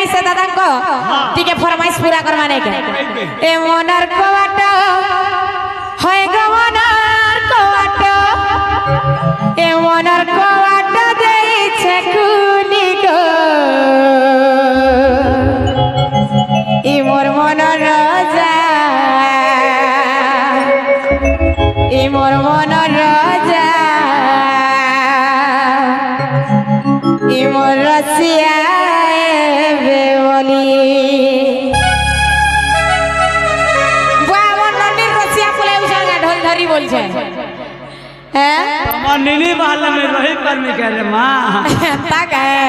जानी से दादा को ठीक है फरमाइश पूरा करवाने के ए मोनर को बाटो होय गो मोनर को बाटो ए मोनर को बाटो देई छे कुली गो ई मोर मोनर राजा ई मोर मोनर राजा ई मोर रसिया बेवली बावन नन्नी रसिया पुले उछाल ढोल धरी बोल छे हैं मां नीली महल में रही पर में कह रे मां तक है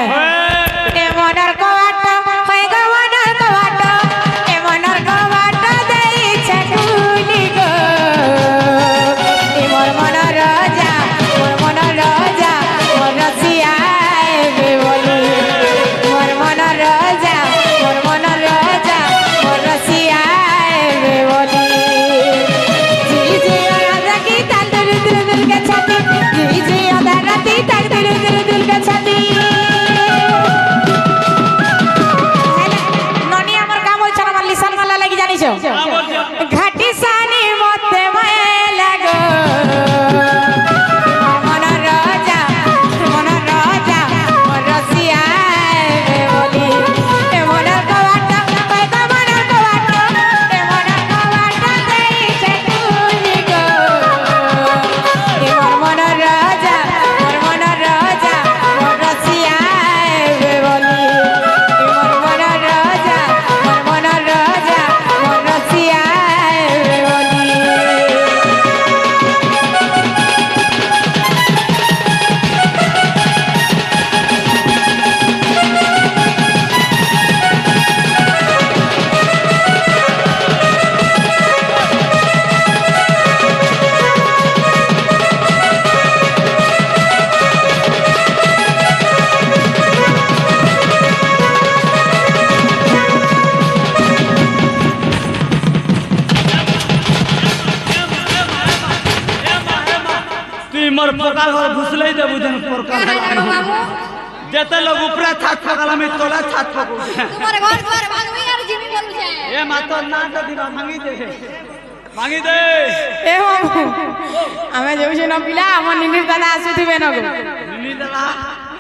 ए मोनर को बाटो होय गो मोनर को बाटो ए मोनर को बाटो देई छे कुली गो ई मोर मोनर राजा मोर मोनर राजा मोर रसिया बेवली मोर मोनर राजा मोर मोनर राजा मोर रसिया बेवली जी जी राजा की ताल दिल दिल दिल के छाती जी जी राती ताल दिल दिल दिल के छाती ननी हमर काम होय छन हमर लिसन माला लागि जानि छो घाटी सानी मते माय लागो मोनर राजा मोर रसिया बेवली ए मोनर को बाटो होय गो मोनर को बाटो ए मोनर को बाटो देई छे कुली गो ए मोर मोनर राजा मोर रसिया बेवली ए मोर मोनर राजा मोर रसिया बेवली तू मोर पोकाल हो घुसले दे बुझन पोकाल जेते लोग ऊपरा छात पकला में तोला छात पकू तुम्हारे घर घर भागवी यार जिमी बोलू छे ए मातो ना तो दिबा मांगी दे ए हम जेउ छै न पिला हमर निनी दादा आसुथिबे न गो निनी दादा